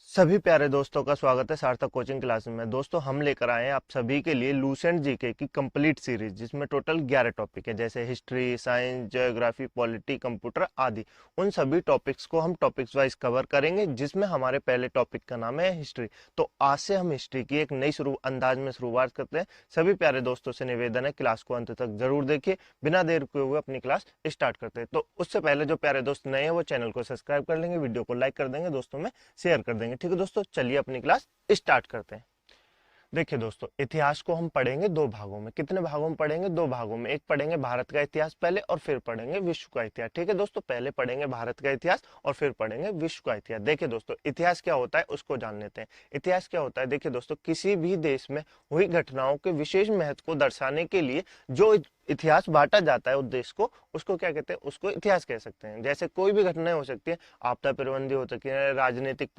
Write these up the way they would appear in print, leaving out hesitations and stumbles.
सभी प्यारे दोस्तों का स्वागत है सार्थक कोचिंग क्लास में। दोस्तों हम लेकर आए हैं आप सभी के लिए लूसेंट जीके की कंप्लीट सीरीज, जिसमें टोटल 11 टॉपिक है, जैसे history, science, geography, polity, computer आदि। उन सभी टॉपिक्स को हम टॉपिक्स वाइज कवर करेंगे, जिसमें हमारे पहले टॉपिक का नाम है हिस्ट्री। तो आज से हम हिस्ट्री की एक नई अंदाज में शुरुआत करते हैं। सभी प्यारे दोस्तों से निवेदन है, क्लास को अंत तक जरूर देखिए। बिना देर किए हुए अपनी क्लास स्टार्ट करते हैं। तो उससे पहले जो प्यारे दोस्त नए हैं वो चैनल को सब्सक्राइब कर लेंगे, वीडियो को लाइक कर देंगे, दोस्तों में शेयर कर देंगे। ठीक है दोस्तों, चलिए अपनी क्लास स्टार्ट करते हैं। देखिए दोस्तों, इतिहास को हम पढ़ेंगे दो भागों में। कितने भागों में पढ़ेंगे? दो भागों में। एक पढ़ेंगे भारत का इतिहास पहले और फिर पढ़ेंगे विश्व का इतिहास। ठीक है दोस्तों, पहले पढ़ेंगे भारत का इतिहास और फिर पढ़ेंगे विश्व का इतिहास। देखिए दोस्तों, इतिहास क्या होता है उसको जान लेते हैं। इतिहास क्या होता है? देखिए दोस्तों, किसी भी देश में हुई घटनाओं के विशेष महत्व को दर्शाने के लिए जो इतिहास बांटा जाता है उस देश को, उसको क्या कहते हैं? उसको इतिहास कह सकते हैं। जैसे कोई भी घटनाएं हो सकती है, आपदा प्रबंधी हो सकती है, राजनीतिक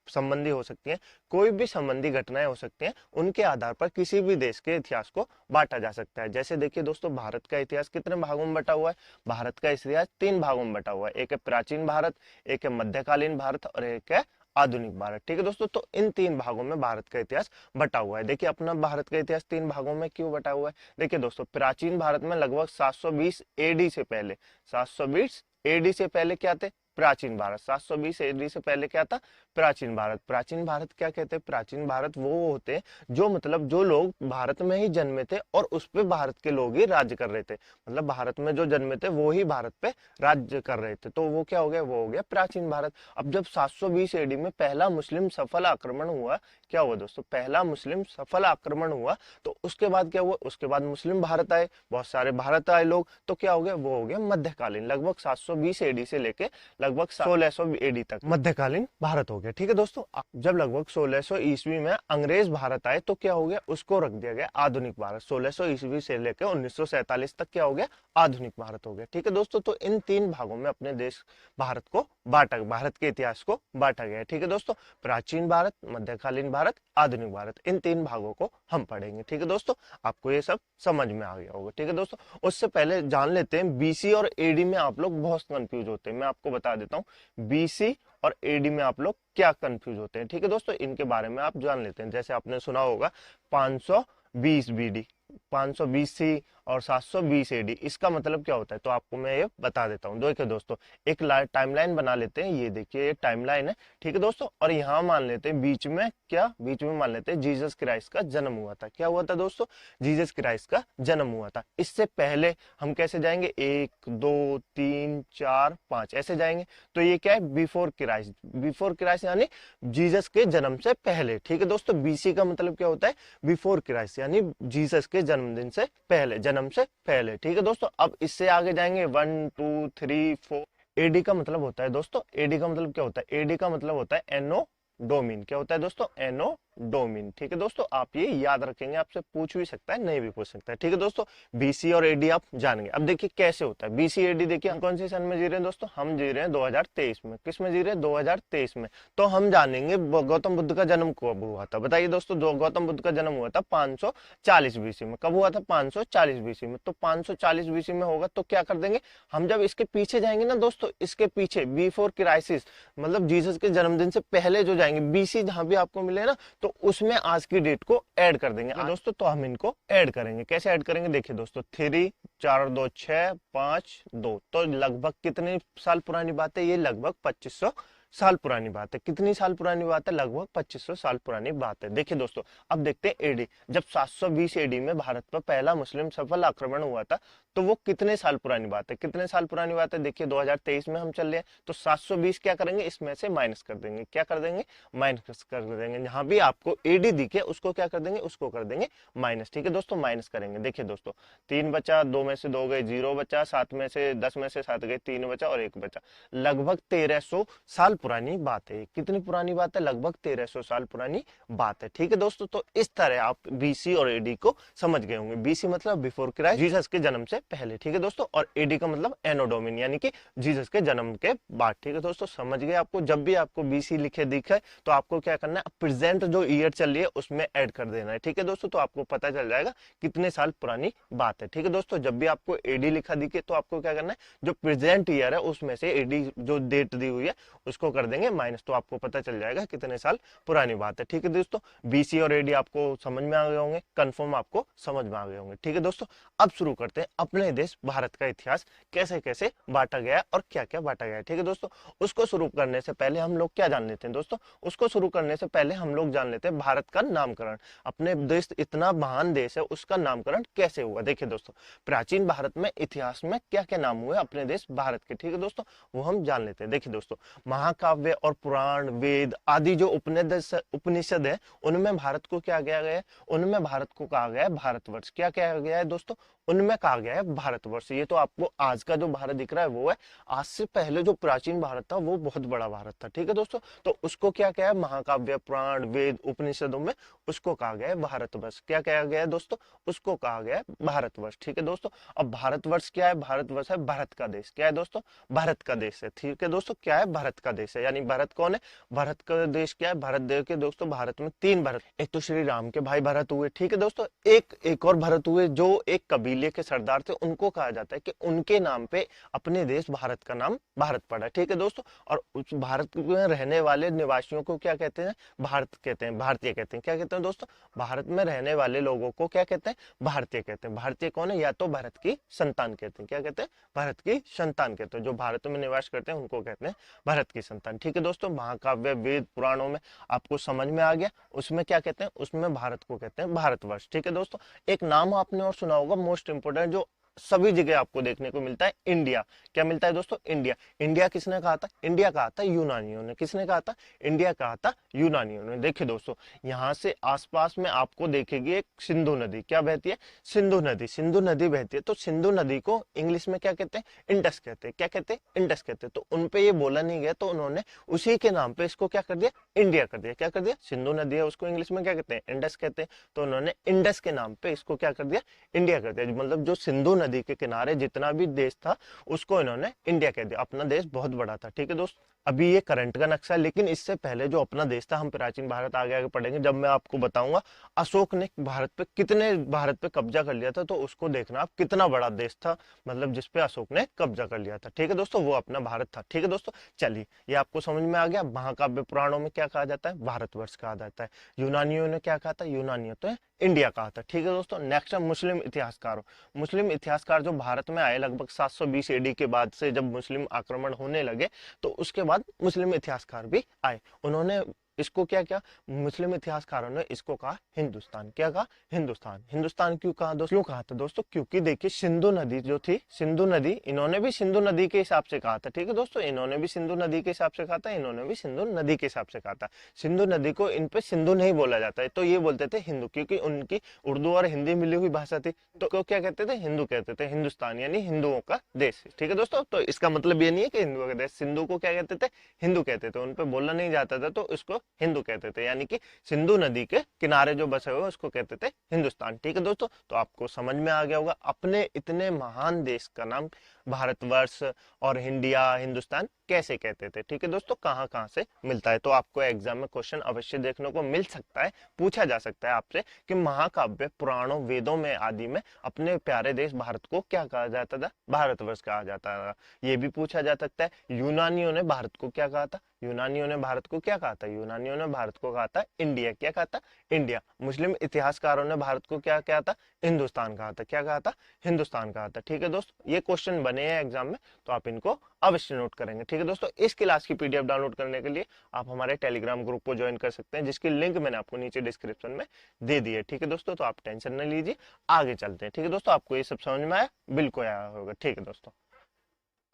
संबंधी हो सकती है, कोई भी संबंधी घटनाएं हो सकती हैं, उनके आधार पर किसी भी देश के इतिहास को बांटा जा सकता है। जैसे देखिए दोस्तों, भारत का इतिहास कितने भागों में बटा हुआ है? भारत का इतिहास 3 भागों में बटा हुआ है। एक है प्राचीन भारत, एक है मध्यकालीन भारत और एक है आधुनिक भारत। ठीक है दोस्तों, तो इन 3 भागों में भारत का इतिहास बटा हुआ है। देखिए अपना भारत का इतिहास 3 भागों में क्यों बटा हुआ है? देखिए दोस्तों, प्राचीन भारत में लगभग 720 एडी से पहले, 720 एडी से पहले क्या थे? प्राचीन भारत। 720 एडी से पहले क्या था? प्राचीन भारत। प्राचीन भारत क्या कहते हैं? प्राचीन भारत वो होते हैं जो मतलब जो लोग भारत में ही जन्मे थे और उस पे भारत के लोग ही राज्य कर रहे थे। मतलब भारत में जो जन्मे थे वो ही भारत पे राज्य कर रहे थे, तो वो क्या हो गया? वो हो गया प्राचीन भारत। अब जब 720 एडी में पहला मुस्लिम सफल आक्रमण हुआ, क्या हुआ दोस्तों? पहला मुस्लिम सफल आक्रमण हुआ, तो उसके बाद क्या हुआ? उसके बाद मुस्लिम भारत आए, बहुत सारे भारत आए लोग, तो क्या हो गया? वो हो गया मध्यकालीन। लगभग 720 एडी से लेके लगभग 1600 एडी तक मध्यकालीन भारत हो गया। ठीक है दोस्तों, जब लगभग 1600 ईस्वी में अंग्रेज भारत आए, तो क्या हो गया? उसको रख दिया गया आधुनिक भारत। 1600 ईस्वी से लेकर 1947 तक क्या हो गया? आधुनिक भारत हो गया। ठीक है दोस्तों, तो इन 3 भागों में अपने देश भारत को बांटा, भारत के इतिहास को बांटा गया है। ठीक है दोस्तों, प्राचीन भारत, मध्यकालीन भारत, आधुनिक भारत, इन 3 भागों को हम पढ़ेंगे। ठीक है दोस्तों, आपको ये सब समझ में आ गया होगा। ठीक है दोस्तों, उससे पहले जान लेते हैं बीसी और एडी में आप लोग बहुत कंफ्यूज होते हैं। मैं आपको बता देता हूँ बीसी और एडी में आप लोग क्या कंफ्यूज होते हैं। ठीक है दोस्तों, इनके बारे में आप जान लेते हैं। जैसे आपने सुना होगा 520 बीडी, 520 सी और 720 एडी, इसका मतलब क्या होता है? तो आपको मैं ये बता देता हूँ। देखिए दोस्तों, एक टाइमलाइन बना लेते हैं। ये देखिए ये टाइमलाइन है। ठीक है दोस्तों, और यहाँ मान लेते हैं बीच में क्या? बीच में मान लेते हैं जीसस क्राइस्ट का जन्म हुआ था। क्या हुआ था दोस्तों? जीसस क्राइस्ट का जन्म हुआ था। इससे पहले हम कैसे जाएंगे? 1 2 3 4 5 ऐसे जाएंगे। तो ये क्या है? Before Christ. बिफोर क्राइस्ट यानी जीसस के जन्म से पहले। ठीक है दोस्तों, बीसी का मतलब क्या होता है? बिफोर क्राइस्ट, यानी जीसस के जन्मदिन से पहले, जन्म से पहले। ठीक है दोस्तों, अब इससे आगे जाएंगे 1 2 3 4। एडी का मतलब होता है दोस्तों, एडी का मतलब क्या होता है? एडी का मतलब होता है एनो डोमिन। क्या होता है दोस्तों? एनो डोमिन। ठीक है दोस्तों, आप ये याद रखेंगे, आपसे पूछ भी सकता है, नहीं भी पूछ सकता है। ठीक है दोस्तों, बीसी और एडी आप जानेंगे। अब देखिए कैसे होता है बीसी एडी। देखिए हम कौन से सन में जी रहे हैं दोस्तों? हम जी रहे हैं 2023 में। किस में जी रहे हैं? 2023 में। तो हम जानेंगे गौतम बुद्ध का जन्म कब हुआ था। बताइए दोस्तों, गौतम बुद्ध का जन्म हुआ था 540 बीसी में। कब हुआ था? 540 बीसी में। तो 540 बीसी में होगा तो क्या कर देंगे हम? जब इसके पीछे जाएंगे ना दोस्तों, इसके पीछे बिफोर क्राइसिस, मतलब जीसस के जन्मदिन से पहले जो जाएंगे, बीसी जहां भी आपको मिले ना, तो उसमें आज की डेट को ऐड कर देंगे दोस्तों। तो हम इनको ऐड करेंगे। कैसे ऐड करेंगे? देखिए दोस्तों, 3 4 और 2 6 5 2, तो लगभग कितने साल पुरानी बात है? ये लगभग 2500 साल पुरानी बात है। कितनी साल पुरानी बात है? लगभग 2500 साल पुरानी बात है। देखिए दोस्तों, अब देखते हैं एडी। जब 720 एडी में भारत पर पहला मुस्लिम सफल आक्रमण हुआ था, तो वो कितने साल पुरानी बात है? कितने साल पुरानी बात है? देखिए 2023 में हम चल रहे हैं, तो 720 क्या करेंगे? इसमें से माइनस कर देंगे। क्या कर देंगे? माइनस कर देंगे। जहां भी आपको एडी दिखे उसको क्या कर देंगे? उसको कर देंगे माइनस। ठीक है दोस्तों, माइनस करेंगे। देखिए दोस्तों, 3 बचा, 2 में से 2 गए, 0 बचा, 7 में से 10 में से 7 गए, 3 बचा और 1 बचा। लगभग 1300 साल पुरानी बात है। कितनी पुरानी बात है? लगभग 1300 साल पुरानी बात है। ठीक है दोस्तों, तो इस तरह आप बीसी और एडी को समझ गए होंगे। बीसी मतलब बिफोर क्राइस्ट, जीसस के जन्म से पहले। ठीक है दोस्तों, और एडी का मतलब एनोडोमिन, यानी कि जीसस के जन्म के बाद। ठीक है दोस्तों, समझ गए आपको? जब भी आपको बीसी लिखे दिखे तो आपको क्या करना है? प्रेजेंट जो ईयर चल रही है उसमें ऐड कर देना है। ठीक है दोस्तों, तो आपको पता चल जाएगा कितने साल पुरानी बात है। ठीक है दोस्तों, जब भी आपको एडी लिखा दिखे तो आपको क्या करना है? जो प्रेजेंट ईयर है उसमें से एडी जो डेट दी हुई है उसको इसको कर देंगे माइनस, तो आपको पता चल जाएगा कितने साल पुरानी बात है। ठीक है दोस्तों, बीसी और एडी आपको समझ में आ गए होंगे, कंफर्म आपको समझ में आ गए होंगे। ठीक है दोस्तों, अब शुरू करते हैं अपने देश भारत का इतिहास कैसे कैसे बांटा गया और क्या क्या बांटा गया है। ठीक है दोस्तों, उसको शुरू करने से पहले हम लोग क्या जान लेते हैं दोस्तों, उसको शुरू करने से पहले हम लोग जान लेते हैं भारत का नामकरण। अपने देश इतना महान देश है, उसका नामकरण कैसे हुआ। देखिए दोस्तों, प्राचीन भारत में इतिहास में क्या क्या नाम हुए अपने देश भारत के। ठीक है दोस्तों, वो हम जान लेते हैं। देखिए दोस्तों, महाकाव्य और पुराण वेद आदि जो उपनिषद है, उनमें भारत को क्या कहा गया है, उनमें भारत को कहा गया है भारतवर्ष। क्या कहा गया है दोस्तों, उनमें कहा गया है भारतवर्ष। ये तो आपको आज का जो भारत दिख रहा है वो है, आज से पहले जो प्राचीन भारत था वो बहुत बड़ा भारत था। ठीक है दोस्तों, तो उसको क्या कहा है, महाकाव्य पुराण वेद उपनिषदों में उसको कहा गया है भारतवर्ष। क्या कहा गया है दोस्तों, उसको कहा गया है भारतवर्ष। ठीक है दोस्तों, अब भारतवर्ष क्या है, भारतवर्ष है भारत का देश। क्या है दोस्तों, भारत का देश है। ठीक है दोस्तों, क्या है, भारत का देश है। यानी भारत कौन है, भारत का देश क्या है, भारत देश के दोस्तों, भारत में 3 भारत, एक तो श्री राम के भाई भरत हुए। ठीक है दोस्तों, एक और भरत हुए जो एक कबीले के सरदार थे, उनको कहा जाता है कि उनके नाम पे अपने देश भारत का नाम भारत पड़ा। ठीक है दोस्तों, और उस भारत में रहने वाले निवासियों को क्या कहते हैं, भारत कहते हैं, भारतीय कहते हैं। क्या कहते हैं दोस्तों, भारत में रहने वाले लोगों को क्या कहते हैं, भारतीय कहते हैं। भारतीय कौन है, या तो भारत की संतान कहते हैं। क्या कहते हैं, भारत की संतान कहते हैं। जो भारत में निवास करते हैं उनको कहते हैं भारत की संतान। ठीक है दोस्तों, महाकाव्य वेद पुराणों में आपको समझ में आ गया, उसमें क्या कहते हैं, उसमें भारत को कहते हैं भारतवर्ष। ठीक है दोस्तों, एक नाम आपने और सुना होगा मोस्ट इंपोर्टेंट, जो सभी जगह आपको देखने को मिलता है, इंडिया। क्या मिलता है दोस्तों, इंडिया। इंडिया किसने कहा था, इंडिया कहा था यूनानियों ने। किसने कहा था, इंडिया कहा था यूनानियों ने। देखिए दोस्तों, यहाँ से आसपास में आपको देखेगी एक सिंधु नदी, क्या बहती है, सिंधु नदी। सिंधु नदी बहती है, तो सिंधु नदी को इंग्लिश में क्या कहते हैं, इंडस कहते हैं। क्या कहते हैं, इंडस कहते हैं। तो उनपे ये बोला नहीं गया, तो उन्होंने उसी के नाम पे इसको क्या कर दिया, इंडिया कर दिया। क्या कर दिया, सिंधु नदी है उसको इंग्लिश में क्या कहते हैं, इंडस कहते हैं, तो उन्होंने इंडस के नाम पे इसको क्या कर दिया, इंडिया कर दिया। मतलब जो सिंधु नदी के किनारे जितना भी देश था उसको इन्होंने इंडिया कह दिया। अपना देश बहुत बड़ा था। ठीक है दोस्त, अभी ये करंट का नक्शा है, लेकिन इससे पहले जो अपना देश था, हम प्राचीन भारत आगे आगे पढ़ेंगे जब मैं आपको बताऊंगा अशोक ने भारत पे कब्जा कर लिया था, तो उसको देखना आप कितना बड़ा देश था, मतलब जिसपे अशोक ने कब्जा कर लिया था। ठीक है दोस्तों, वो अपना भारत था। ठीक है दोस्तों, चलिए ये आपको समझ में आ गया। महाकाव्य पुराणों में क्या कहा जाता है, भारतवर्ष कहा जाता है। यूनानियों ने क्या कहा था, यूनानियों तो इंडिया कहा था। ठीक है दोस्तों, नेक्स्ट है मुस्लिम इतिहासकारों। मुस्लिम इतिहासकार जो भारत में आए लगभग 720 एडी के बाद से, जब मुस्लिम आक्रमण होने लगे, तो उसके बाद मुस्लिम इतिहासकार भी आए। उन्होंने इसको क्या किया, मुस्लिम इतिहासकारों ने इसको कहा हिंदुस्तान। क्या कहा, हिंदुस्तान। हिंदुस्तान क्यों कहा दोस्तों, क्यों कहा था दोस्तों, क्योंकि देखिए सिंधु नदी जो थी, सिंधु नदी, इन्होंने भी सिंधु नदी के हिसाब से कहा था। ठीक है दोस्तों, इन्होंने भी सिंधु नदी के हिसाब से कहा था, इन्होंने भी सिंधु नदी के हिसाब से कहा था। सिंधु नदी को इन पे सिंधु नहीं बोला जाता है, तो ये बोलते थे हिंदू, क्योंकि उनकी उर्दू और हिंदी मिली हुई भाषा थी, तो क्या कहते थे, हिंदू कहते थे। हिंदुस्तान यानी हिंदुओं का देश। ठीक है दोस्तों, तो इसका मतलब ये नहीं है कि हिंदुओं का देश, सिंधु को क्या कहते थे, हिंदू कहते थे। उन पे बोलना नहीं जाता था, तो इसको हिंदू कहते थे, यानी कि सिंधु नदी के किनारे जो बसे हुए उसको कहते थे हिंदुस्तान। ठीक है दोस्तों, तो आपको समझ में आ गया होगा अपने इतने महान देश का नाम भारतवर्ष और इंडिया, हिंदुस्तान कैसे कहते थे। ठीक है दोस्तों, कहां कहां से मिलता है, तो आपको एग्जाम में क्वेश्चन अवश्य देखने को मिल सकता है, पूछा जा सकता है आपसे कि महाकाव्य पुराणों वेदों में आदि में अपने प्यारे देश भारत को क्या कहा जाता था, भारतवर्ष कहा जाता था। ये भी पूछा जा सकता है यूनानियों ने भारत को क्या कहा था, यूनानियों ने भारत को क्या कहा था, यूनानियों ने भारत को कहा था इंडिया। क्या कहा था, इंडिया। मुस्लिम इतिहासकारों ने भारत को क्या कहा था, हिंदुस्तान कहा था। क्या कहा था, हिंदुस्तान कहा था। ठीक है दोस्तों, ये क्वेश्चन बने हैं एग्जाम में, तो आप इनको अवश्य नोट करेंगे। ठीक है दोस्तों, इस क्लास की पीडीएफ डाउनलोड करने के लिए आप हमारे टेलीग्राम ग्रुप को ज्वाइन कर सकते हैं, जिसकी लिंक मैंने आपको नीचे डिस्क्रिप्शन में दे दी है। ठीक है दोस्तों, तो आप टेंशन न लीजिए, आगे चलते हैं। ठीक है दोस्तों, आपको ये सब समझ में आया, बिल्कुल आया होगा। ठीक है दोस्तों,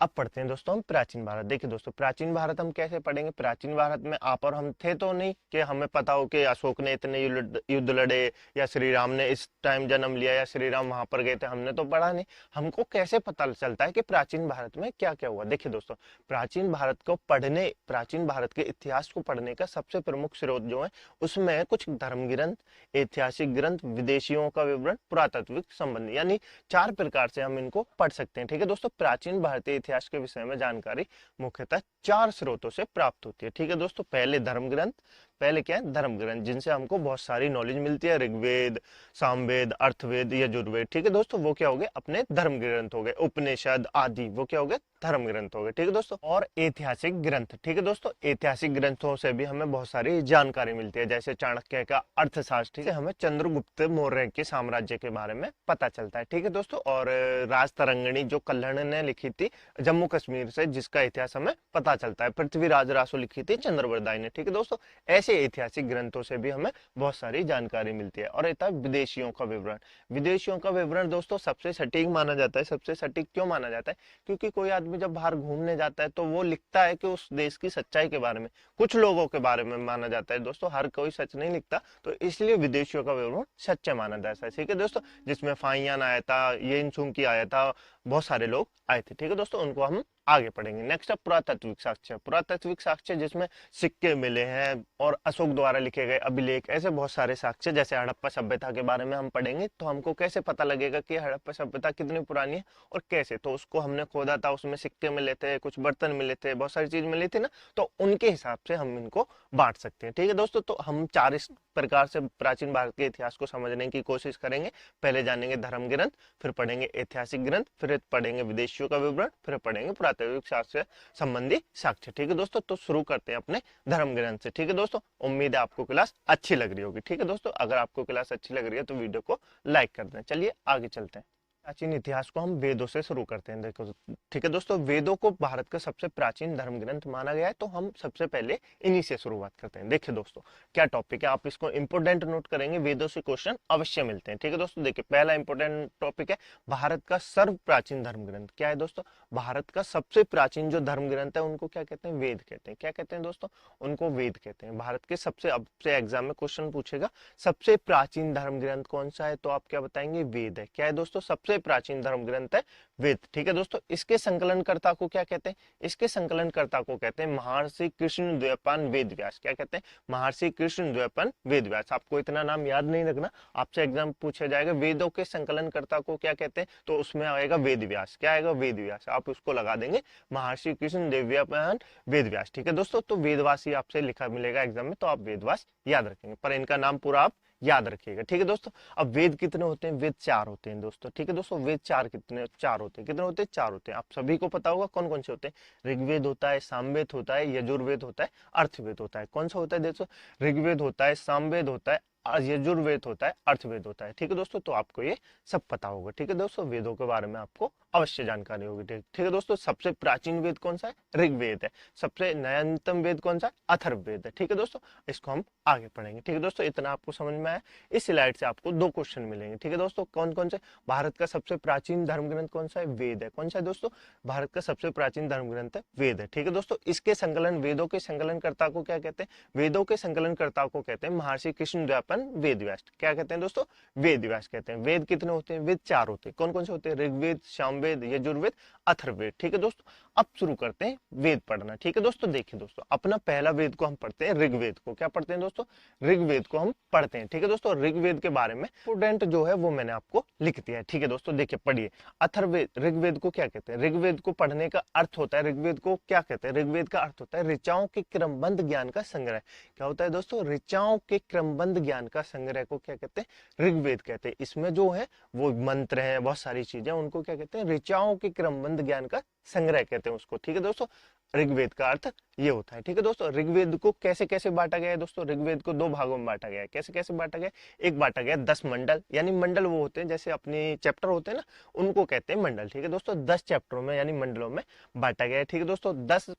अब पढ़ते हैं दोस्तों हम प्राचीन भारत। देखिए दोस्तों, प्राचीन भारत हम कैसे पढ़ेंगे, प्राचीन भारत में आप और हम थे तो नहीं कि हमें पता हो कि अशोक ने इतने युद्ध लड़े, या श्री राम ने इस टाइम जन्म लिया, या श्री राम वहां पर गए थे, हमने तो पढ़ा नहीं। हमको कैसे पता चलता है कि प्राचीन भारत में क्या क्या हुआ। देखिए दोस्तों, प्राचीन भारत को पढ़ने, प्राचीन भारत के इतिहास को पढ़ने का सबसे प्रमुख स्रोत जो है, उसमें कुछ धर्म ग्रंथ, ऐतिहासिक ग्रंथ, विदेशियों का विवरण, पुरातात्विक संबंध, यानी 4 प्रकार से हम इनको पढ़ सकते हैं। ठीक है दोस्तों, प्राचीन भारतीय इतिहास के विषय में जानकारी मुख्यतः 4 स्रोतों से प्राप्त होती है। ठीक है दोस्तों, पहले धर्म ग्रंथ, पहले क्या है, धर्म ग्रंथ, जिनसे हमको बहुत सारी नॉलेज मिलती है, ऋग्वेद, सामवेद, अर्थवेद, यजुर्वेद। ठीक है दोस्तों, वो क्या हो गए, अपने धर्म ग्रंथ हो गए। उपनिषद आदि वो क्या हो गए, धर्म ग्रंथ हो गए। ठीक है दोस्तों, और ऐतिहासिक ग्रंथ। ठीक है दोस्तों, ऐतिहासिक ग्रंथों से भी हमें बहुत सारी जानकारी मिलती है, जैसे चाणक्य का अर्थशास्त्र से हमें चंद्रगुप्त मौर्य के साम्राज्य के बारे में पता चलता है। ठीक है दोस्तों, और राजतरंगिणी जो कल्हण ने लिखी थी जम्मू कश्मीर से, जिसका इतिहास हमें पता चलता है। पृथ्वीराज रासो लिखी थी चंद्रवरदाई ने। ठीक है दोस्तों, ऐसे ऐतिहासिक ग्रंथों से भी हमें बहुत सारी जानकारी मिलती है। और था विदेशियों का विवरण। विदेशियों का विवरण दोस्तों सबसे सटीक माना जाता है। सबसे सटीक क्यों माना जाता है, क्योंकि कोई आदमी जब बाहर घूमने जाता है तो वो लिखता है कि उस देश की सच्चाई के बारे में, कुछ लोगों के बारे में माना जाता है दोस्तों, हर कोई सच नहीं लिखता, तो इसलिए विदेशियों का विवरण सच्चा माना जाता है। ठीक है दोस्तों, जिसमें फाइयान आया था, येन सुंग आया था, बहुत सारे लोग आए थे। ठीक है दोस्तों, उनको हम आगे पढ़ेंगे। नेक्स्ट है पुरातात्विक साक्ष्य। पुरातात्विक साक्ष्य जिसमें सिक्के मिले हैं और अशोक द्वारा लिखे गए अभिलेख, ऐसे बहुत सारे साक्ष्य। जैसे हड़प्पा सभ्यता के बारे में हम पढ़ेंगे तो हमको कैसे पता लगेगा कि हड़प्पा सभ्यता कितनी पुरानी है और कैसे, तो उसको हमने खोदा था, उसमें सिक्के मिले थे, कुछ बर्तन मिले थे, बहुत सारी चीज मिली थी ना, तो उनके हिसाब से हम इनको बांट सकते हैं। ठीक है दोस्तों, तो हम 4 इस प्रकार से प्राचीन भारत के इतिहास को समझने की कोशिश करेंगे। पहले जानेंगे धर्म ग्रंथ, फिर पढ़ेंगे ऐतिहासिक ग्रंथ, फिर पढ़ेंगे विदेशियों का विवरण, फिर पढ़ेंगे पुरातात्विक शास्त्र संबंधी साक्ष्य। ठीक है दोस्तों, तो शुरू करते हैं अपने धर्म ग्रंथ से। ठीक है दोस्तों, उम्मीद है आपको क्लास अच्छी लग रही होगी। ठीक है दोस्तों, अगर आपको क्लास अच्छी लग रही है तो वीडियो को लाइक कर दें। चलिए आगे चलते हैं। प्राचीन इतिहास को हम वेदों से शुरू करते हैं। देखो, ठीक है दोस्तों, वेदों को भारत का सबसे प्राचीन धर्म ग्रंथ माना गया है, तो हम सबसे पहले इन्हीं से शुरुआत करते हैं। देखिए दोस्तों, क्या टॉपिक है, आप इसको इंपोर्टेंट नोट करेंगे, वेदों से क्वेश्चन अवश्य मिलते हैं। ठीक है दोस्तों, देखिए पहला इंपोर्टेंट टॉपिक है भारत का सर्व प्राचीन धर्म ग्रंथ। क्या है दोस्तों, भारत का सबसे प्राचीन जो धर्म ग्रंथ है उनको क्या कहते हैं, वेद कहते हैं। क्या कहते हैं दोस्तों, उनको वेद कहते हैं। भारत के सबसे, अब से एग्जाम में क्वेश्चन पूछेगा सबसे प्राचीन धर्म ग्रंथ कौन सा है, तो आप क्या बताएंगे, वेद है। क्या है दोस्तों, सबसे प्राचीन धर्म ग्रंथ है वेद। ठीक है दोस्तों, इसके संकलनकर्ता को क्या कहते हैं, इसके संकलनकर्ता को कहते हैं महर्षि कृष्ण द्वैपायन वेद व्यास। क्या कहते हैं, महर्षि कृष्ण द्वैपायन वेद व्यास। आपको इतना नाम याद नहीं रखना, आपसे एग्जाम पूछा जाएगा वेदों के संकलनकर्ता को क्या कहते हैं, तो उसमें आएगा वेद व्यास। क्या आएगा, वेद व्यास। आप उसको लगा देंगे महर्षि कृष्ण द्वैपायन वेद व्यास। ठीक है दोस्तों, तो वेदवास ही आपसे लिखा मिलेगा एग्जाम में, तो आप वेदवास याद रखेंगे, पर इनका नाम पूरा आप याद रखिएगा। ठीक है दोस्तों, अब वेद कितने होते हैं, वेद 4 होते हैं दोस्तों। ठीक है दोस्तों, वेद 4 कितने, 4 होते हैं। कितने होते हैं, 4 होते हैं। आप सभी को पता होगा कौन कौन से होते हैं, ऋग्वेद होता है, सामवेद होता है, यजुर्वेद होता है, अर्थवेद होता है। कौन सा होता है दोस्तों, ऋग्वेद होता है, सामवेद होता है, यजुर्वेद होता है, अर्थवेद होता है। ठीक है दोस्तों, तो आपको ये सब पता होगा। ठीक है दोस्तों, वेदों के बारे में आपको अवश्य जानकारी होगी। ठीक है दोस्तों, सबसे प्राचीन वेद कौन सा है, ऋग्वेद है। सबसे नवीनतम वेद कौन सा है, अथर्ववेद है। ठीक है दोस्तों, इसको हम आगे पढ़ेंगे। ठीक है दोस्तों, इतना आपको समझ में आया। इस स्लाइड से आपको 2 क्वेश्चन मिलेंगे। ठीक है दोस्तों, कौन कौन से, भारत का सबसे प्राचीन धर्म ग्रंथ कौन सा है, वेद है। कौन सा है दोस्तों, भारत का सबसे प्राचीन धर्म ग्रंथ है वेद है। ठीक है दोस्तों, इसके संकलन, वेदों के संकलनकर्ता को क्या कहते हैं, वेदों के संकलनकर्ता को कहते हैं महर्षि कृष्ण द्वैपायन वेद व्यास। क्या कहते हैं दोस्तों, वेद व्यास कहते हैं। वेद कितने होते हैं, वेद 4 होते हैं। कौन कौन से होते हैं, ऋग्वेद, सामवेद, यजुर्वेद, अथर्ववेद। ठीक है दोस्तों, अब शुरू करते हैं वेद पढ़ना। ठीक है दोस्तों, देखिए दोस्तों, अपना पहला वेद को हम पढ़ते हैं ऋग्वेद को। क्या पढ़ते हैं दोस्तों, ऋग्वेद को हम पढ़ते हैं। ठीक है दोस्तों, ऋग्वेद के बारे में इंपोर्टेंट जो है वो मैंने आपको लिख दिया है। ठीक है दोस्तों, देखिए पढ़िए। अथर्ववेद, ऋग्वेद को क्या कहते हैं, ऋग्वेद को पढ़ने का अर्थ होता है, ऋग्वेद को क्या कहते हैं, ऋग्वेद का अर्थ होता है ऋचाओं के क्रमबद्ध ज्ञान का संग्रह। क्या होता है दोस्तों, ऋचाओं के क्रमबद्ध ज्ञान का संग्रह को क्या कहते हैं, ऋग्वेद कहते हैं। इसमें जो है वो मंत्र है, बहुत सारी चीजें, उनको क्या कहते हैं, ऋचाओं के क्रमबद्ध ज्ञान का संग्रह कहते हैं उसको। ठीक है दोस्तों, ऋग्वेद का अर्थ ये होता है। ठीक है दोस्तों, ऋग्वेद को कैसे कैसे बांटा गया है दोस्तों, ऋग्वेद को 2 भागों में बांटा गया है। कैसे कैसे बांटा गया है, एक बांटा गया 10 मंडल, यानी मंडल वो होते हैं जैसे अपने चैप्टर होते हैं ना, उनको कहते हैं मंडल। ठीक है दोस्तों, 10 चैप्टरों में यानी मंडलों में बांटा गया है। ठीक है दोस्तों,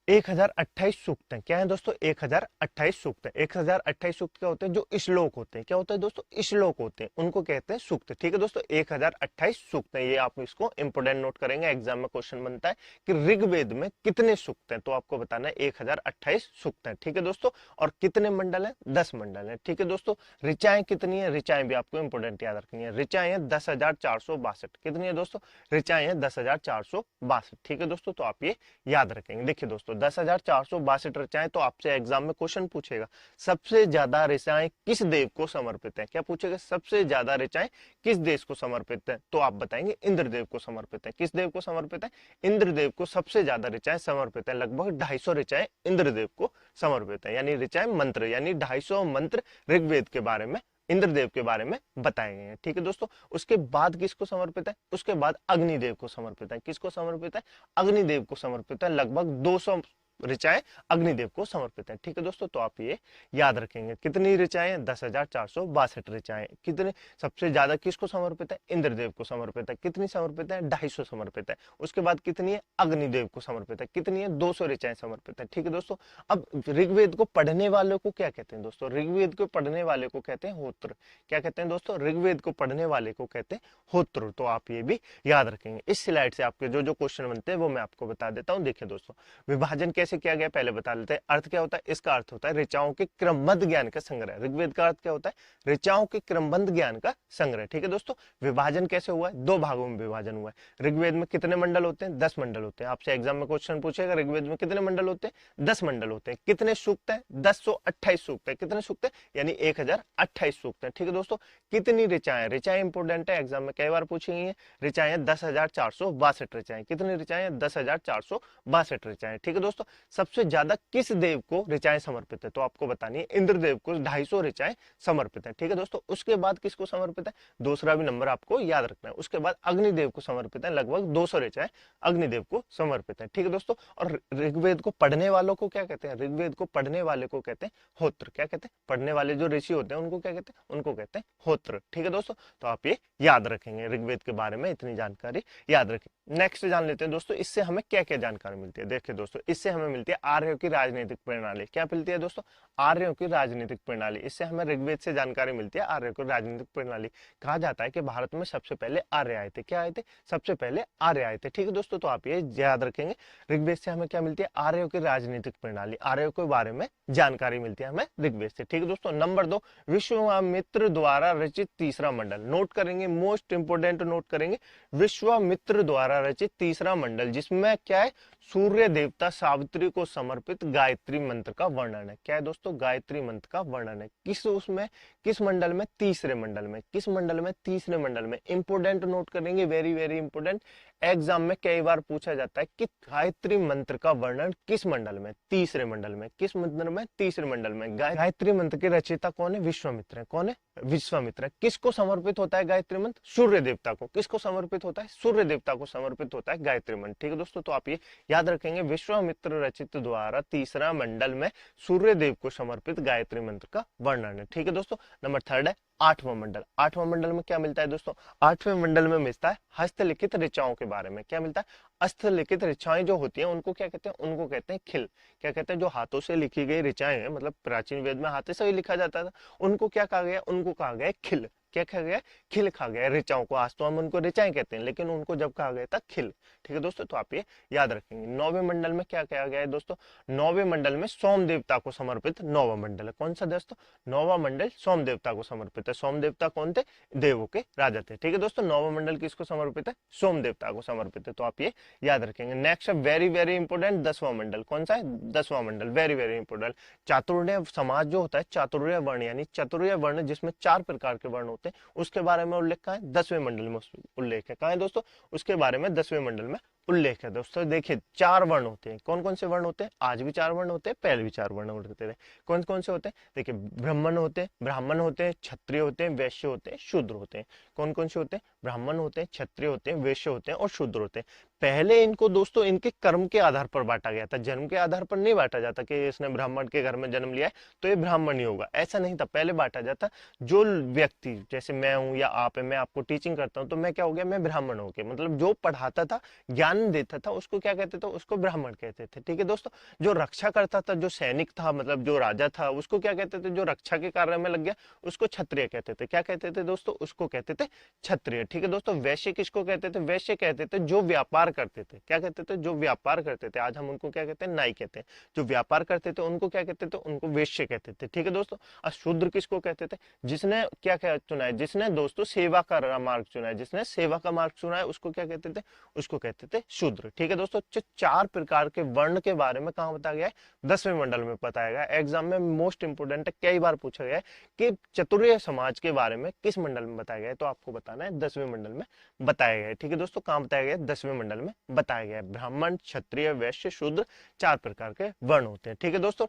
1028 सूक्त है। क्या है दोस्तों, 1028 सूक्त है। 1028 सूक्त क्या होते हैं, जो श्लोक होते हैं। क्या होता है दोस्तों, श्लोक होते हैं, उनको कहते हैं सूक्त। ठीक है दोस्तों, 1028 सूक्त है। ये आप इसको इंपोर्टेंट नोट करेंगे, एग्जाम में क्वेश्चन बनता है कि ऋग्वेद में कितने सूक्त हैं, तो आपको बताना है 1028 सूक्त हैं। ठीक है दोस्तों, और कितने मंडल हैं, 10 मंडल हैं। ठीक है दोस्तों, ऋचाएं कितनी है, ऋचाएं भी आपको इंपोर्टेंट याद रखनी है। ऋचाएं हैं 10,462। कितनी है दोस्तों, ऋचाएं हैं 10,462। ठीक है दोस्तों, तो आप ये याद रखेंगे। देखिए दोस्तों, 10,462 ऋचाएं, तो आपसे एग्जाम में क्वेश्चन पूछेगा सबसे ज्यादा ऋचाएं किस देव को समर्पित है। क्या पूछेगा, सबसे ज्यादा ऋचाएं किस देश को समर्पित है, तो आप बताएंगे इंद्रदेव को समर्पित है। किस देव को समर्पित है, इंद्रदेव इंद्रदेव को सबसे ज्यादा ऋचाएं समर्पित है, लगभग 250 ऋचाएं इंद्रदेव को समर्पित है। यानी ऋचाएं मंत्र, यानी 250 मंत्र ऋग्वेद के बारे में, इंद्रदेव के बारे में बताए गए हैं। ठीक है दोस्तों, उसके बाद किसको समर्पित है? उसके बाद अग्निदेव को समर्पित है। किसको समर्पित है? अग्निदेव को समर्पित है। लगभग 200 ऋचाएं अग्निदेव को समर्पित है। ठीक है दोस्तों, तो आप ये याद रखेंगे। कितनी ऋचाएं? 10,462 ऋचाएं। कितने सबसे ज्यादा किसको समर्पित है? इंद्रदेव को समर्पित है। कितनी समर्पित है? 250 समर्पित है। उसके बाद कितनी है? अग्निदेव को समर्पित है। कितनी है? 200 ऋचाएं समर्पित है। ठीक है दोस्तों, अब ऋग्वेद को पढ़ने वालों को क्या कहते हैं दोस्तों? ऋग्वेद को पढ़ने वाले को कहते हैं होत्र। क्या कहते हैं दोस्तों? ऋग्वेद को पढ़ने वाले को कहते हैं होत्र। तो आप ये भी याद रखेंगे। इस स्लाइड से आपके जो जो क्वेश्चन बनते हैं वो मैं आपको बता देता हूँ। देखिए दोस्तों, विभाजन कैसे किया गया पहले बता लेते हैं। अर्थ क्या होता है? इसका अर्थ होता है ऋचाओं के क्रमबद्ध ज्ञान का संग्रह। ऋग्वेद का अर्थ क्या होता है? ऋचाओं के क्रमबद्ध ज्ञान का संग्रह। ठीक है दोस्तों, विभाजन कैसे हुआ है? 2 भागों में विभाजन हुआ है। ऋग्वेद में कितने मंडल होते हैं? 10 मंडल होते हैं। आपसे एग्जाम में क्वेश्चन पूछेगा ऋग्वेद में कितने मंडल होते हैं? 10 मंडल होते हैं। कितने सूक्त है? 1028 सूक्त है। कितने सूक्त है? यानी 1028 सूक्त है। ठीक है दोस्तों, कितनी ऋचाएं? ऋचाएं इंपोर्टेंट है, एग्जाम में कई बार पूछी गई है। ऋचाएं 10,462 ऋचाएं। कितनी ऋचाएं? 10,462 ऋचाएं। ठीक है दोस्तों, सबसे ज्यादा किस देव को ऋचाएं समर्पित है? तो आपको बतानी है इंद्रदेव को 250 ऋचाएं समर्पित है। ठीक है दोस्तों, उसके बाद किसको समर्पित है? दूसरा भी नंबर आपको याद रखना है। उसके बाद अग्निदेव को समर्पित है, लगभग 200 ऋचाएं अग्निदेव को समर्पित है। ठीक है दोस्तों, और ऋग्वेद को पढ़ने वालों को क्या कहते हैं? ऋग्वेद को पढ़ने वाले को कहते हैं होत्र। क्या कहते हैं? पढ़ने वाले जो ऋषि होते हैं उनको क्या कहते हैं? उनको कहते हैं होत्र। ठीक है दोस्तों, तो आप ये याद रखेंगे। ऋग्वेद के बारे में इतनी जानकारी याद रखें। नेक्स्ट जान लेते हैं दोस्तों, इससे हमें क्या क्या जानकारी मिलती है। देखिए दोस्तों, इससे हमें मिलती है आर्यों की राजनीतिक प्रणाली। क्या मिलती है दोस्तों? आर्यों की राजनीतिक प्रणाली। इससे हमें ऋग्वेद से जानकारी मिलती है आर्यों की राजनीतिक प्रणाली। कहा जाता है कि भारत में सबसे पहले आर्य आए थे। क्या आए थे? सबसे पहले आर्य आए थे। ठीक है दोस्तों, तो आप ये याद रखेंगे। ऋग्वेद से हमें क्या मिलती है? आर्यों की राजनीतिक प्रणाली, आर्यों के बारे में जानकारी मिलती है हमें ऋग्वेद से। ठीक है दोस्तों, नंबर 2, विश्वामित्र द्वारा रचित तीसरा मंडल। नोट करेंगे, मोस्ट इंपोर्टेंट नोट करेंगे, विश्वामित्र द्वारा रचित तीसरा मंडल, जिसमें क्या है? सूर्य देवता सावित्री को समर्पित गायत्री मंत्र का वर्णन है। क्या है दोस्तों? गायत्री मंत्र का वर्णन है। किस मंडल में? तीसरे मंडल में। किस मंडल में? तीसरे मंडल में। इंपोर्टेंट नोट करेंगे, वेरी वेरी इंपोर्टेंट। एग्जाम में कई बार पूछा जाता है कि गायत्री मंत्र का वर्णन किस मंडल में? तीसरे मंडल में। किस मंडल में? तीसरे मंडल में। गायत्री मंत्र के रचयिता कौन है? विश्वामित्र है। कौन है? विश्वामित्र है। किसको समर्पित होता है गायत्री मंत्र? सूर्य देवता को। किसको समर्पित होता है? सूर्य देवता को समर्पित होता है गायत्री मंत्र। ठीक है दोस्तों, तो आप ये याद रखेंगे, विश्वामित्र रचित द्वारा तीसरा मंडल में सूर्य देव को समर्पित गायत्री मंत्र का वर्णन है। ठीक है दोस्तों, नंबर 3 है 8वां मंडल। 8वां मंडल में क्या मिलता है दोस्तों? 8वें मंडल में मिलता है हस्तलिखित ऋचाओं के बारे में। क्या मिलता है? हस्तलिखित ऋचाएं जो होती हैं उनको क्या कहते हैं? उनको कहते हैं खिल। क्या कहते हैं? जो हाथों से लिखी गई ऋचाएं हैं, मतलब प्राचीन वेद में हाथ से ही लिखा जाता था, उनको क्या कहा गया? उनको कहा गया खिल। क्या कहा गया? खिल कहा गया ऋचाओं को। आज तो हम उनको ऋचाएं कहते हैं, लेकिन उनको जब कहा गया था खिल। ठीक है दोस्तों, तो आप ये याद रखेंगे। 9वें मंडल में क्या कहा गया है दोस्तों? 9वें मंडल में सोम देवता को समर्पित 9वां मंडल है। कौन सा दोस्तों? 9वां मंडल सोम देवता को समर्पित है। सोम देवता कौन थे? देवों के राजा थे। ठीक है दोस्तों, 9वां मंडल किसको समर्पित है? सोम देवता को समर्पित है। तो आप ये याद रखेंगे। नेक्स्ट है वेरी वेरी इंपोर्टेंट, 10वां मंडल। कौन सा है? 10वां मंडल, वेरी वेरी इंपोर्टेंट। चातुर्य समाज जो होता है, चातुर्य वर्ण, यानी चतुर्य वर्ण जिसमें 4 प्रकार के वर्ण होते हैं, उसके बारे में उल्लेख कहाँ है? 10वें मंडल में उल्लेख है। कहाँ है दोस्तों? उसके बारे में 10वें मंडल में उल्लेख है। दोस्तों देखिए, 4 वर्ण होते हैं। कौन कौन से वर्ण होते हैं? आज भी 4 वर्ण होते हैं, पहले भी 4 वर्ण होते थे। कौन कौन से होते हैं? देखिए, ब्राह्मण होते हैं, क्षत्रिय होते हैं, वैश्य होते हैं, शूद्र होते हैं। कौन कौन से होते हैं? ब्राह्मण होते हैं, क्षत्रिय होते हैं, वैश्य होते हैं और शूद्र होते हैं। पहले इनको दोस्तों इनके कर्म के आधार पर बांटा गया था, जन्म के आधार पर नहीं बांटा जाता कि इसने ब्राह्मण के घर में जन्म लिया है तो ये ब्राह्मण ही होगा, ऐसा नहीं था। पहले बांटा जाता, जो व्यक्ति, जैसे मैं हूं या आप है, मैं आपको टीचिंग करता हूं तो मैं क्या हो गया? मैं ब्राह्मण हो गया। मतलब जो पढ़ाता था, ज्ञान देता था, उसको क्या कहते थे? उसको ब्राह्मण कहते थे। ठीक है दोस्तों, जो रक्षा करता था, जो सैनिक था, मतलब जो राजा था, उसको क्या कहते थे? जो रक्षा के कार्य में लग गया उसको क्षत्रिय कहते थे। क्या कहते थे दोस्तों? उसको कहते थे क्षत्रिय। ठीक है दोस्तों, वैश्य किसको कहते थे? वैश्य कहते थे जो व्यापार करते थे। क्या कहते थे? जो व्यापार करते थे। आज हम उनको क्या कहते हैं? नाई कहते हैं। जो व्यापार करते थे उनको क्या कहते थे? उनको वैश्य कहते थे। ठीक है दोस्तों, और शूद्र किसको कहते थे? जिसने क्या क्या चुना है? जिसने दोस्तों सेवा का मार्ग चुना है, जिसने सेवा का मार्ग चुना है, उसको क्या कहते थे? उसको कहते थे शूद्र। ठीक है दोस्तों, 4 प्रकार के वर्ण के बारे में कहाँ बताया गया है, 10वें मंडल में बताया गया है। एग्जाम में मोस्ट इंपोर्टेंट है, कई बार पूछा गया है कि चतुर्वेद समाज के बारे में किस मंडल में बताया गया है, तो आपको बताना है 10वें मंडल में बताया गया है। ठीक है दोस्तों, कहाँ बताया गया है, 10वें मंडल में बताया गया है। ब्राह्मण, क्षत्रिय, वैश्य, शूद्र 4 प्रकार के वर्ण होते हैं। ठीक है दोस्तों,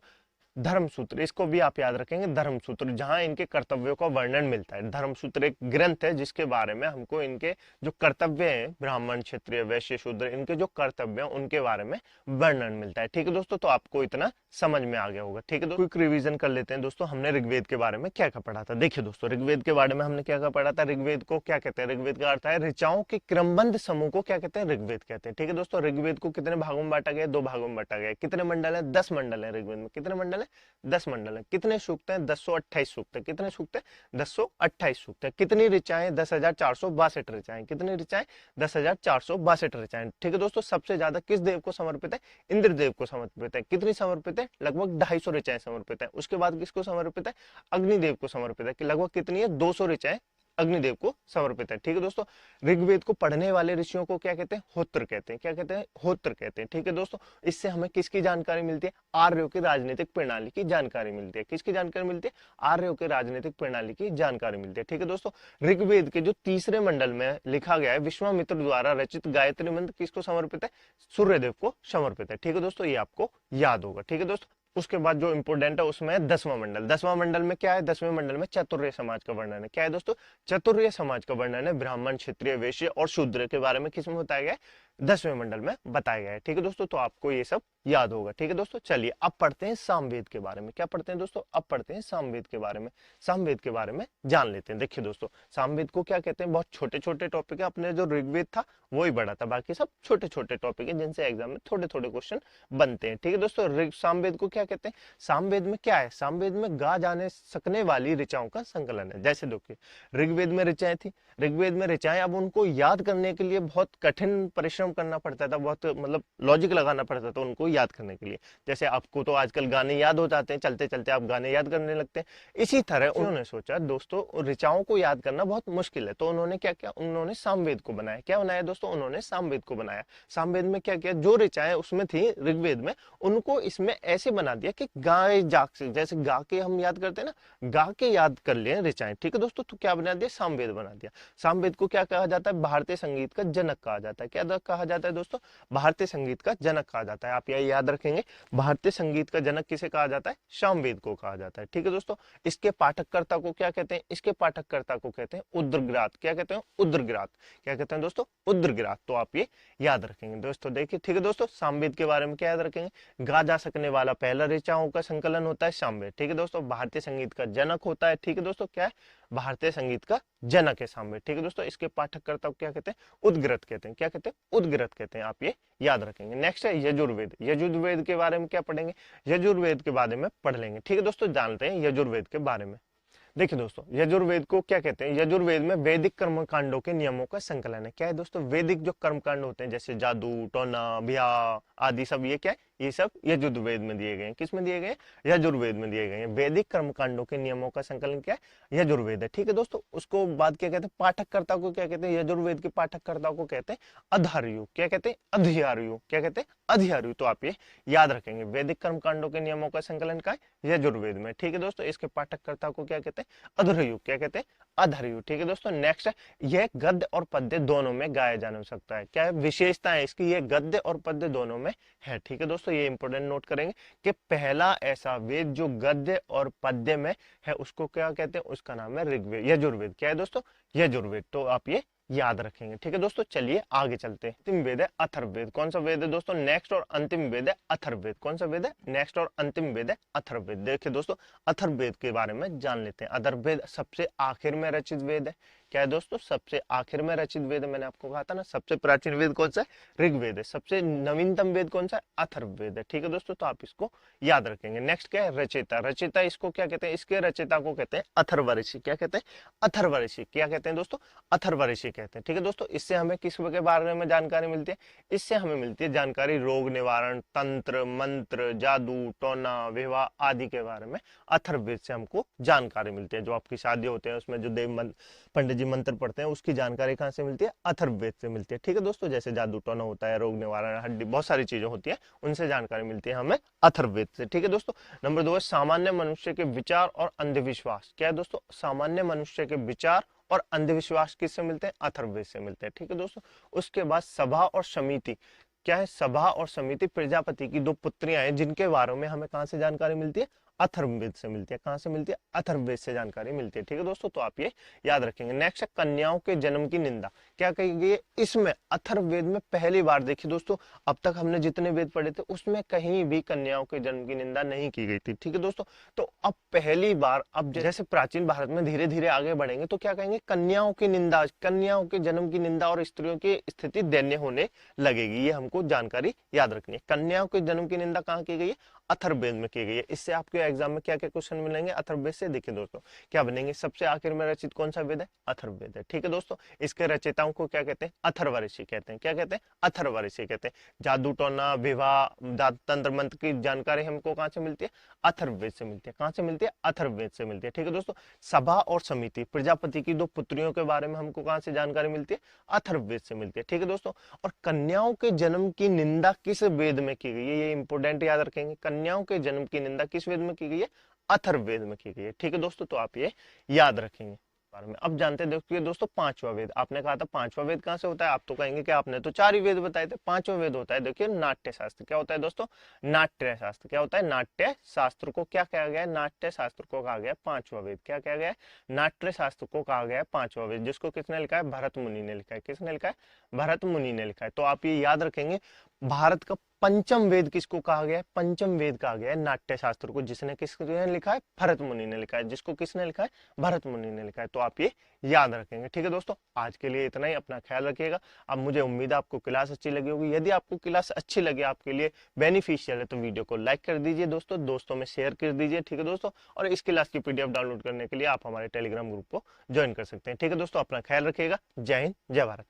धर्मसूत्र, इसको भी आप याद रखेंगे, धर्मसूत्र, जहां इनके कर्तव्यों का वर्णन मिलता है। धर्मसूत्र एक ग्रंथ है जिसके बारे में हमको इनके जो कर्तव्य हैं, ब्राह्मण, क्षत्रिय, वैश्य, शूद्र, इनके जो कर्तव्य हैं उनके बारे में वर्णन मिलता है। ठीक है दोस्तों, तो आपको इतना समझ में आ गया होगा। ठीक है, क्विक रिवीजन कर लेते हैं दोस्तों, हमने ऋग्वेद के बारे में क्या क्या पढ़ा था। देखिए दोस्तों, ऋग्वेद के बारे में हमने क्या क्या पढ़ा था। ऋग्वेद को क्या कहते हैं, ऋग्वेद का अर्थ है ऋचाओं के क्रमबद्ध समूह को क्या कहते हैं, ऋग्वेद कहते हैं। ठीक है दोस्तों, ऋग्वेद को कितने भागों में बांटा गया, 2 भागों में बांटा गया। कितने मंडल है, 10 मंडल है ऋग्वेद में। कितने मंडल है, 10 मंडल है। कितने सूक्त हैं, 1028 सूक्त है। कितने सूक्त है, 1028 सूक्त है। कितनी ऋचाएं, 10,462 ऋचाएं। कितनी ऋचाएं, 10,462 ऋचाएं। ठीक है दोस्तों, सबसे ज्यादा किस देव को समर्पित है, इंद्रदेव को समर्पित है। कितनी समर्पित है, लगभग 250 ऋचाएं समर्पित है। उसके बाद किसको समर्पित है, अग्निदेव को समर्पित है। कि लगभग कितनी है, 200 ऋचाएं अग्निदेव को समर्पित है। ठीक है दोस्तों, ऋग्वेद को पढ़ने वाले ऋषियों को क्या कहते हैं, होत्र कहते हैं। क्या कहते हैं, होत्र कहते हैं। ठीक है दोस्तों, इससे हमें किसकी जानकारी मिलती है, आर्यों की राजनीतिक प्रणाली की जानकारी मिलती है। किसकी जानकारी मिलती है, आर्यों की राजनीतिक प्रणाली की जानकारी मिलती है। ठीक है दोस्तों, ऋग्वेद के जो तीसरे मंडल में लिखा गया है, विश्वामित्र द्वारा रचित गायत्री मंत्र किसको समर्पित है, सूर्यदेव को समर्पित है। ठीक है दोस्तों, ये आपको याद होगा। ठीक है दोस्तों, उसके बाद जो इंपोर्टेंट है उसमें है 10वां मंडल। 10वां मंडल में क्या है, 10वें मंडल में चतुर्वेद समाज का वर्णन है। क्या है दोस्तों, चतुर्वेद समाज का वर्णन है। ब्राह्मण, क्षत्रिय, वैश्य और शूद्र के बारे में किसमें बताया गया है, 10वें मंडल में बताया गया है। ठीक है दोस्तों, तो आपको ये सब याद होगा। ठीक है दोस्तों, चलिए अब पढ़ते हैं सामवेद के बारे में। क्या पढ़ते हैं दोस्तों, अब पढ़ते हैं सामवेद के बारे में। सामवेद के बारे में जान लेते हैं। देखिए दोस्तों, सामवेद को क्या कहते हैं, बहुत छोटे छोटे टॉपिक है। अपने जो ऋग्वेद था वही बड़ा था, बाकी सब छोटे छोटे टॉपिक है जिनसे एग्जाम में थोड़े थोड़े क्वेश्चन बनते हैं। ठीक है दोस्तों, सामवेद को क्या कहते हैं, सामवेद में क्या है, सामवेद में गा जाने सकने वाली ऋचाओं का संकलन है। जैसे देखिए, ऋग्वेद में ऋचाएं थी, ऋग्वेद में ऋचाएं, अब उनको याद करने के लिए बहुत कठिन परिश्रम करना पड़ता था, बहुत मतलब लॉजिक लगाना पड़ता था उनको याद करने के लिए। जैसे आपको तो आजकल गाने याद हो जाते हैं, चलते चलते आप गाने याद करने लगते हैं। इसी तरह उन्होंने सोचा दोस्तों ऋचाओं को याद करना बहुत मुश्किल है, तो उन्होंने क्या किया, उन्होंने सामवेद को बनाया। क्या बनाया दोस्तों, उन्होंने सामवेद को बनाया। सामवेद में क्या किया, जो ऋचाएं उसमें थी ऋग्वेद में, उनको इसमें ऐसे बना दिया कि गाय जाग से, जैसे गा के हम याद करते हैं ना, गा के याद कर लिए ऋचाएं। ठीक है दोस्तों, तो क्या बना दिया, सामवेद बना दिया। सामवेद को क्या कहा जाता है, भारतीय संगीत का जनक कहा जाता है। क्या कहा जाता है दोस्तों, भारतीय संगीत का जनक कहा जाता है। आप यह याद रखेंगे, भारतीय संगीत का जनक किसे कहा जाता है, सामवेद को कहा जाता है। ठीक है दोस्तों, इसके पाठककर्ता को क्या कहते हैं, इसके पाठककर्ता को कहते हैं उद्रग्रात। क्या कहते हैं, उद्रग्रात। क्या कहते हैं दोस्तों, उद्रग्रात। तो आप ये याद रखेंगे दोस्तों। देखिए, ठीक है दोस्तों, सामवेद के बारे में क्या याद रखेंगे, गा जा सकने वाला पहला ऋचाओं का संकलन होता है सामवेद। ठीक है दोस्तों, भारतीय संगीत का जनक होता है। ठीक है दोस्तों, क्या है, भारतीय संगीत का जनक है सामवेद। ठीक है दोस्तों, इसके पाठककर्ता को क्या कहते हैं, उद्ग्रत कहते हैं। क्या कहते हैं, उद्ग्रत कहते हैं। आप ये याद रखेंगे। नेक्स्ट है यजुर्वेद। यजुर्वेद के बारे में क्या पढ़ेंगे, यजुर्वेद के बारे में पढ़ लेंगे। ठीक है दोस्तों, जानते हैं यजुर्वेद के बारे में। देखिए दोस्तों, यजुर्वेद को क्या कहते हैं, यजुर्वेद में वैदिक कर्मकांडों के नियमों का संकलन है। क्या है दोस्तों, वैदिक जो कर्मकांड होते हैं जैसे जादू, टोना, ब्याह आदि सब, ये क्या है, ये सब यजुर्वेद में दिए गए हैं। किस में दिए गए हैं, यजुर्वेद में दिए गए हैं। वैदिक कर्मकांडों के नियमों का संकलन क्या है, यजुर्वेद है। ठीक है दोस्तों, उसको बाद क्या कहते हैं, पाठककर्ता को क्या कहते हैं, यजुर्वेद के पाठककर्ता को कहते हैं अधार्यु। क्या कहते हैं, अधियार्यु। क्या कहते हैं, अधियार्यु। तो आप ये याद रखेंगे, वैदिक कर्मकांडों के नियमों का संकलन का है यजुर्वेद में। ठीक है दोस्तों, इसके पाठककर्ता को क्या कहते हैं, अधर्यु। क्या कहते हैं, अधर्यु। ठीक है दोस्तों, नेक्स्ट है, यह गद्य और पद्य दोनों में गाया जाने सकता है। क्या है, विशेषता है इसकी, ये गद्य और पद्य दोनों में है। ठीक है दोस्तों, ये इंपोर्टेंट नोट करेंगे कि पहला ऐसा वेद जो गद्य और पद्य में है उसको क्या कहते हैं, उसका नाम है ऋग्वेद, यजुर्वेद। क्या है दोस्तों, यजुर्वेद। तो आप ये याद रखेंगे। ठीक है दोस्तों, चलिए आगे चलते हैं। अंतिम वेद है अथर्ववेद। कौन सा वेद है दोस्तों, नेक्स्ट और अंतिम वेद है अथर्ववेद। कौन सा वेद है, नेक्स्ट और अंतिम वेद है अथर्ववेद। देखिए दोस्तों, अथर्ववेद के बारे में जान लेते हैं। अथर्ववेद सबसे आखिर में रचित वेद है। क्या है दोस्तों, सबसे आखिर में रचित वेद है। मैंने आपको कहा था ना, सबसे प्राचीन वेद कौन सा है, ऋग्वेद है। सबसे नवीनतम वेद कौन सा है, अथर्ववेद है। ठीक है दोस्तों, तो आप इसको याद रखेंगे। नेक्स्ट क्या है, रचयिता। रचयिता इसको क्या कहते हैं, इसके रचयिता को कहते हैं अथर्व ऋषि। क्या कहते हैं, अथर्व ऋषि। क्या कहते हैं दोस्तों, अथर्व ऋषि कहते हैं। ठीक है दोस्तों, इससे हमें किस के बारे में जानकारी मिलती है? इससे हमें मिलती है जानकारी रोग निवारण, तंत्र, मंत्र, जादू, टोना, विवाह आदि के बारे में अथर्ववेद से हमको जानकारी मिलती है। जो आपकी शादी होते हैं उसमें जो पंडित जी मंत्र पढ़ते हैं उसकी जानकारी कहाँ से मिलती है? अथर्ववेद से मिलती है। ठीक है दोस्तों, जैसे जादू टोना होता है, रोग निवारण, हड्डी, बहुत सारी चीजें होती है, उनसे जानकारी मिलती है हमें अथर्ववेद से। ठीक है दोस्तों, नंबर 2 है सामान्य मनुष्य के विचार और अंधविश्वास। क्या है दोस्तों? सामान्य मनुष्य के विचार और अंधविश्वास किससे मिलते हैं? अथर्ववेद से मिलते हैं। ठीक है दोस्तों, उसके बाद सभा और समिति। क्या है? सभा और समिति प्रजापति की 2 पुत्रियां हैं जिनके बारे में हमें कहां से जानकारी मिलती है? अथर्ववेद से मिलती है। कहां से मिलती है? अथर्ववेद से जानकारी मिलती है। ठीक है दोस्तों, तो आप ये याद रखेंगे। नेक्स्ट है कन्याओं के जन्म की निंदा। क्या कही गई है इसमें? अथर्ववेद में पहली बार, देखिए दोस्तों, अब तक हमने जितने वेद पढ़े थे उसमें कहीं भी कन्याओं के जन्म की निंदा नहीं की गई थी। ठीक है दोस्तों, तो अब पहली बार, अब जैसे प्राचीन भारत में धीरे धीरे आगे बढ़ेंगे तो क्या कहेंगे? कन्याओं की निंदा, कन्याओं के जन्म की निंदा और स्त्रियों की स्थिति दैन्य होने लगेगी। ये हमको जानकारी याद रखनी है। कन्याओं के जन्म की निंदा कहाँ की गई है? अथर्ववेद में की गई है। इससे आपके एग्जाम में क्या क्या क्वेश्चन मिलेंगे अथर्ववेद से? देखिए दोस्तों, क्या बनेंगे? सबसे आखिर में रचित कौन सा वेद है? अथर्ववेद है। ठीक है दोस्तों, इसके रचयिताओं को क्या कहते हैं? अथर्व ऋषि कहते हैं। क्या कहते हैं? अथर्व ऋषि कहते हैं। जादू टोना, विवाह, तंत्र मंत्र की जानकारी हमको कहां से मिलती है? अथर्ववेद से मिलती है। कहां से मिलती है? अथर्ववेद से मिलती है। ठीक है दोस्तों, सभा और समिति प्रजापति की 2 पुत्रियों के बारे में हमको कहां से जानकारी मिलती है? अथर्ववेद से मिलती है। ठीक है दोस्तों, और कन्याओं के जन्म की निंदा किस वेद में की गई है? ये इंपोर्टेंट याद रखेंगे। कन्याओं के जन्म की निंदा किस वेद में की गई है? अथर्ववेद में की गई है। ठीक है दोस्तों, तो आप ये याद रखेंगे बारे में। अब जानते हैं देखिए दोस्तों, 5वां वेद। आपने कहा था 5वां वेद कहां से होता है? आप तो कहेंगे कि आपने तो 4 ही वेद बताए थे। 5वां वेद होता है, देखिए, नाट्य शास्त्र। क्या होता है दोस्तों? नाट्य शास्त्र। क्या होता है? नाट्य शास्त्र को क्या कहा गया है? नाट्य शास्त्र को कहा गया है 5वां वेद। क्या कहा गया है? नाट्य शास्त्र को कहा गया है 5वां वेद, जिसको किसने लिखा है? भरत मुनि ने लिखा है। किसने लिखा है? भरत मुनि ने लिखा है। तो आप ये याद रखेंगे, भारत का पंचम वेद किसको कहा गया है? पंचम वेद कहा गया है नाट्य शास्त्र को, जिसने किसने लिखा है? भरत मुनि ने लिखा है। जिसको किसने लिखा है? भरत मुनि ने लिखा है। तो आप ये याद रखेंगे। ठीक है दोस्तों, आज के लिए इतना ही। अपना ख्याल रखिएगा। अब मुझे उम्मीद है आपको क्लास अच्छी लगी होगी। यदि आपको क्लास अच्छी लगे, आपके लिए बेनिफिशियल है, तो वीडियो को लाइक कर दीजिए दोस्तों, दोस्तों में शेयर कर दीजिए। ठीक है दोस्तों, और इस क्लास की PDF डाउनलोड करने के लिए आप हमारे टेलीग्राम ग्रुप को ज्वाइन कर सकते हैं। ठीक है दोस्तों, अपना ख्याल रखिएगा। जय हिंद, जय भारत।